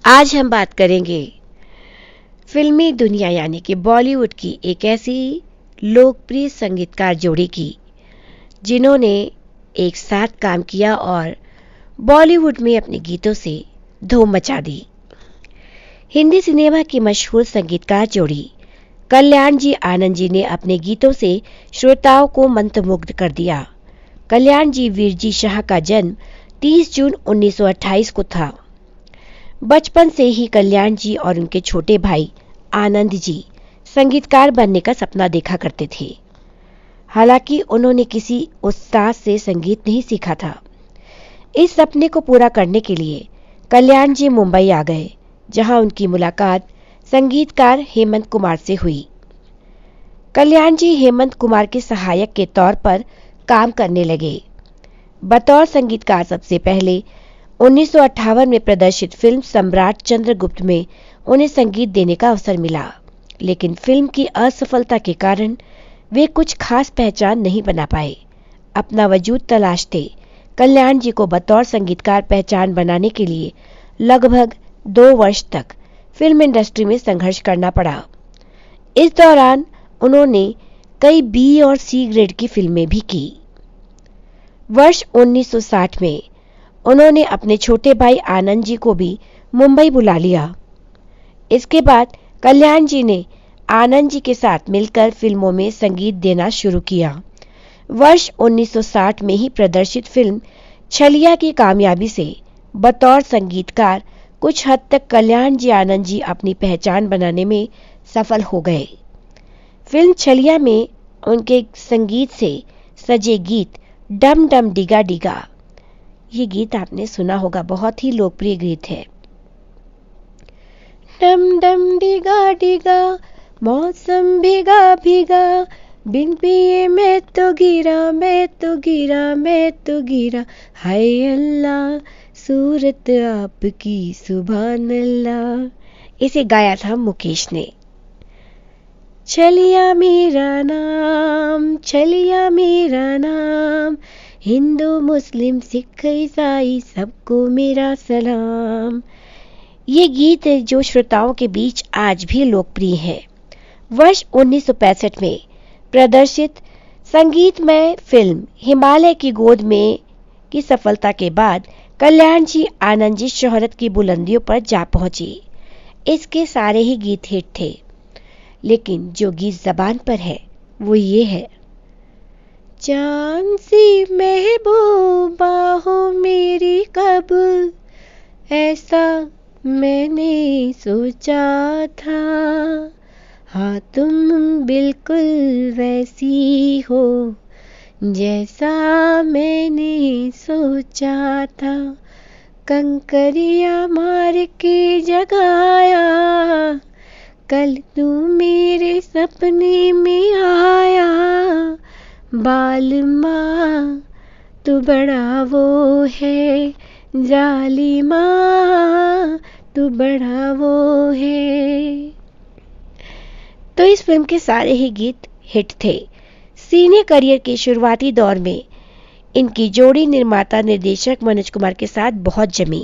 आज हम बात करेंगे फिल्मी दुनिया यानी कि बॉलीवुड की एक ऐसी लोकप्रिय संगीतकार जोड़ी की जिन्होंने एक साथ काम किया और बॉलीवुड में अपने गीतों से धूम मचा दी। हिंदी सिनेमा की मशहूर संगीतकार जोड़ी कल्याण जी आनंद जी ने अपने गीतों से श्रोताओं को मंत्रमुग्ध कर दिया। कल्याण जी वीरजी शाह का जन्म 30 जून 1928 को था। बचपन से ही कल्याण जी और उनके छोटे भाई आनंद जी संगीतकार बनने का सपना देखा करते थे। हालांकि उन्होंने किसी उस्ताद से संगीत नहीं सीखा था। इस सपने को पूरा करने के लिए कल्याण जी मुंबई आ गए, जहां उनकी मुलाकात संगीतकार हेमंत कुमार से हुई। कल्याण जी हेमंत कुमार के सहायक के तौर पर काम करने लगे। बतौर संगीतकार सबसे पहले 1958 में प्रदर्शित फिल्म सम्राट चंद्रगुप्त में उन्हें संगीत देने का अवसर मिला, लेकिन फिल्म की असफलता के कारण वे कुछ खास पहचान नहीं बना पाए। अपना वजूद तलाशते कल्याण जी को बतौर संगीतकार पहचान बनाने के लिए लगभग 2 वर्ष तक फिल्म इंडस्ट्री में संघर्ष करना पड़ा। इस दौरान उन्होंने कई बी और सी ग्रेड की फिल्में भी की। वर्ष 1960 में उन्होंने अपने छोटे भाई आनंद जी को भी मुंबई बुला लिया। इसके बाद कल्याण जी ने आनंद जी के साथ मिलकर फिल्मों में संगीत देना शुरू किया। वर्ष 1960 में ही प्रदर्शित फिल्म छलिया की कामयाबी से बतौर संगीतकार कुछ हद तक कल्याण जी आनंद जी अपनी पहचान बनाने में सफल हो गए। फिल्म छलिया में उनके संगीत से सजे गीत डम डम डिगा डिगा, ये गीत आपने सुना होगा, बहुत ही लोकप्रिय गीत है। डम डम डिगा डिगा मौसम भीगा भीगा, बिन पिए मैं तो गिरा मैं तो गिरा मैं तो गिरा, हाय अल्लाह सूरत आपकी सुभान अल्लाह, इसे गाया था मुकेश ने। छलिया मेरा नाम छलिया मेरा नाम, हिंदू मुस्लिम सिख ईसाई सबको मेरा सलाम, ये गीत जो श्रोताओं के बीच आज भी लोकप्रिय है। वर्ष 1965 में प्रदर्शित संगीतमय फिल्म हिमालय की गोद में की सफलता के बाद कल्याण जी आनंद जी शोहरत की बुलंदियों पर जा पहुंचे। इसके सारे ही गीत हिट थे, लेकिन जो गीत जबान पर है वो ये है। जान सी महबूबा हो मेरी कब ऐसा मैंने सोचा था, हाँ तुम बिल्कुल वैसी हो जैसा मैंने सोचा था, कंकरिया मार के जगाया, कल तू मेरे सपने में आया, बालमा तू बड़ा वो है, जालिमा तू बड़ा वो है। तो इस फिल्म के सारे ही गीत हिट थे। सिने करियर के शुरुआती दौर में इनकी जोड़ी निर्माता निर्देशक मनोज कुमार के साथ बहुत जमी।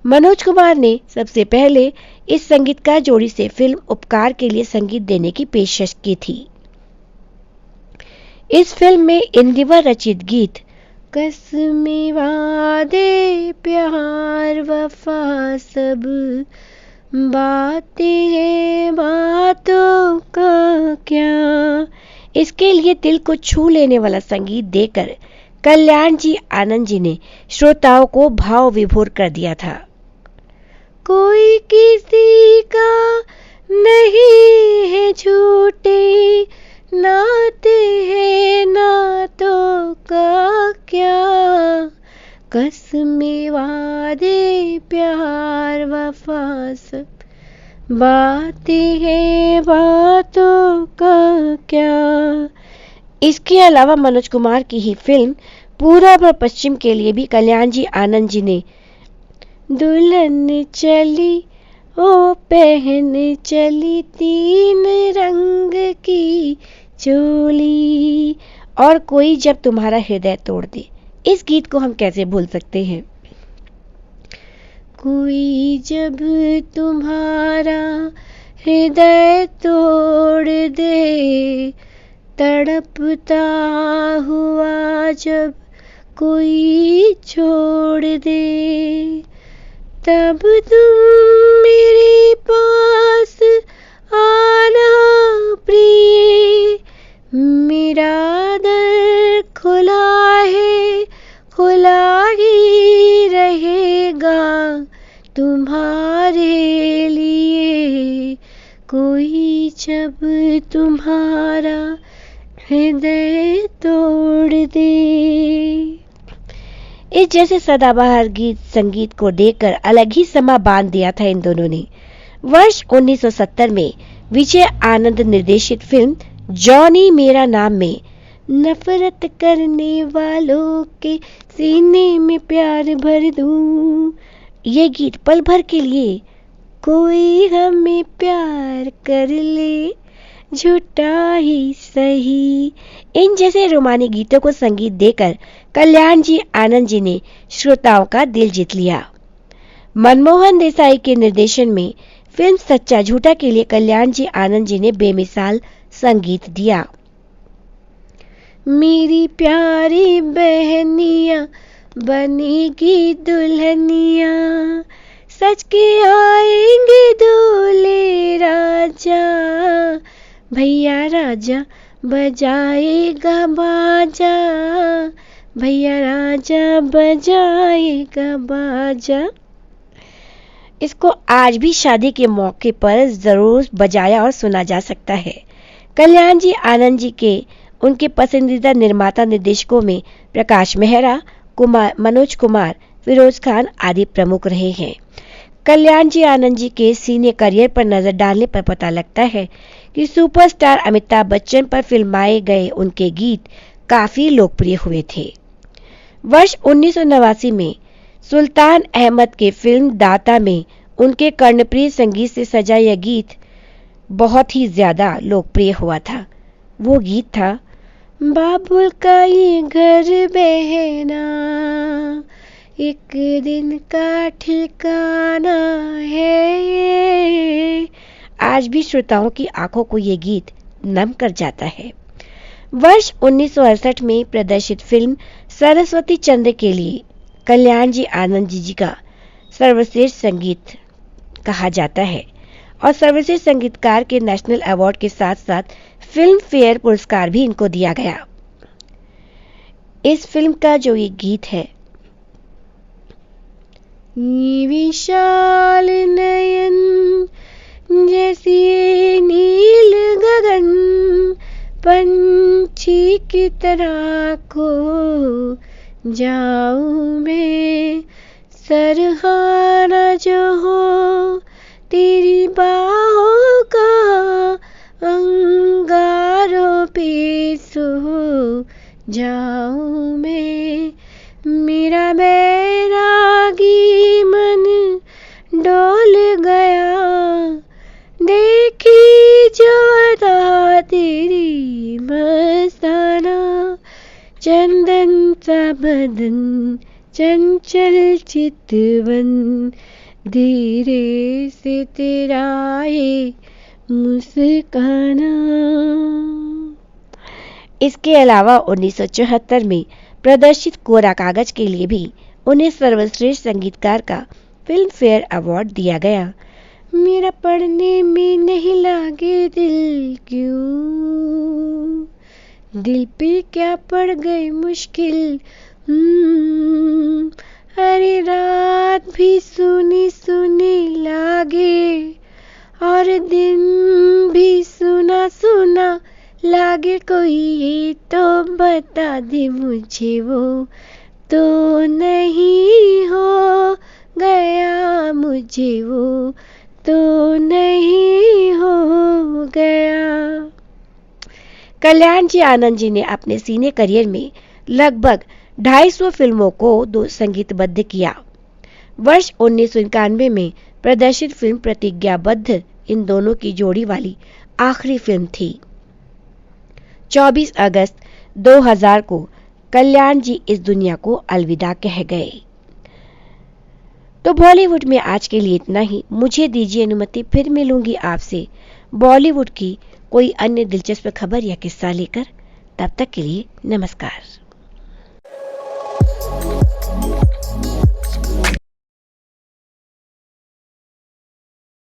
मनोज कुमार ने सबसे पहले इस संगीतकार जोड़ी से फिल्म उपकार के लिए संगीत देने की पेशकश की थी। इस फिल्म में इंदिवर रचित गीत कसमें वादे प्यार वफा सब बातें हैं बातों का क्या, इसके लिए दिल को छू लेने वाला संगीत देकर कल्याण जी आनंद जी ने श्रोताओं को भाव विभोर कर दिया था। कोई किसी का नहीं है झूठे नाते हैं नातों का क्या, कसमें वादे प्यार वफा सब बातें हैं बातों का क्या। इसके अलावा मनोज कुमार की ही फिल्म पूरब और पश्चिम के लिए भी कल्याण जी आनंद जी ने दुल्हन चली ओ पहन चली 3 रंग की चोली और कोई जब तुम्हारा हृदय तोड़ दे, इस गीत को हम कैसे भूल सकते हैं। कोई जब तुम्हारा हृदय तोड़ दे, तड़पता हुआ जब कोई छोड़ दे, तब तुम मेरे पास आना प्रिय, मेरा दर खुला है, खुला ही रहेगा तुम्हारे लिए, कोई जब तुम्हारा हृदय तोड़ दे। इस जैसे सदाबहार गीत संगीत को देखकर अलग ही समा बांध दिया था इन दोनों ने। वर्ष 1970 में विजय आनंद निर्देशित फिल्म जॉनी मेरा नाम में नफरत करने वालों के सीने में प्यार भर दूं, ये गीत पल भर के लिए कोई हमें प्यार कर ले, झूठा ही सही, इन जैसे रोमानी गीतों को संगीत देकर कल्याण जी आनंद जी ने श्रोताओं का दिल जीत लिया। मनमोहन देसाई के निर्देशन में फिल्म सच्चा झूठा के लिए कल्याण जी आनंद जी ने बेमिसाल संगीत दिया। मेरी प्यारी बहनिया बनेगी दुल्हनिया, सच के आएंगे दूल्हे राजा, भैया राजा बजाएगा बाजा, भैया राजा बजाएगा बाजा। इसको आज भी शादी के मौके पर जरूर बजाया और सुना जा सकता है। कल्याण जी आनंद जी के उनके पसंदीदा निर्माता निर्देशकों में प्रकाश मेहरा, मनोज कुमार, फिरोज खान आदि प्रमुख रहे हैं। कल्याण जी आनंद जी के सिने करियर पर नजर डालने पर पता लगता है कि सुपरस्टार अमिताभ बच्चन पर फिल्माए गए उनके गीत काफी लोकप्रिय हुए थे। वर्ष 1989 में सुल्तान अहमद के फिल्म दाता में उनके कर्णप्रिय संगीत से सजा यह गीत बहुत ही ज्यादा लोकप्रिय हुआ था। वो गीत था, बाबुल का ये घर बहना एक दिन का ठिकाना है। आज भी श्रोताओं की आंखों को ये गीत नम कर जाता है। वर्ष 1968 में प्रदर्शित फिल्म सरस्वती चंद्र के लिए कल्याण जी आनंद जी का सर्वश्रेष्ठ संगीत कहा जाता है और सर्वश्रेष्ठ संगीतकार के नेशनल अवार्ड के साथ साथ फिल्म फेयर पुरस्कार भी इनको दिया गया। इस फिल्म का जो ये गीत है, विशाल नयन जैसी नील गगन, पंछी की तरह को जाऊं मैं, सरहाना जो हो तेरी बाहों का, अंगारों पे सो जाऊं मैं, मेरा बैरागी मन डोल गया, देखी जो अदा तेरी मस्ताना, चंदन सा बदन चंचल चितवन, धीरे से तेरा ये मुस्काना। इसके अलावा 1974 में प्रदर्शित कोरा कागज के लिए भी उन्हें सर्वश्रेष्ठ संगीतकार का फिल्म फेयर अवार्ड दिया गया। मेरा पढ़ने में नहीं लागे दिल क्यों, दिल पे क्या पड़ गई मुश्किल, अरे रात भी सुनी सुनी लागे और दिन भी सुना सुना लागे, कोई ये तो बता दे मुझे वो तो नहीं हो गया, मुझे वो तो नहीं हो गया। कल्याण जी आनंद जी ने अपने सिने करियर में लगभग 250 फिल्मों को संगीतबद्ध किया। वर्ष 1991 में प्रदर्शित फिल्म प्रतिज्ञाबद्ध इन दोनों की जोड़ी वाली आखिरी फिल्म थी। 24 अगस्त 2000 को कल्याण जी इस दुनिया को अलविदा कह गए। तो बॉलीवुड में आज के लिए इतना ही। मुझे दीजिए अनुमति, फिर मिलूंगी आपसे बॉलीवुड की कोई अन्य दिलचस्प खबर या किस्सा लेकर। तब तक के लिए नमस्कार।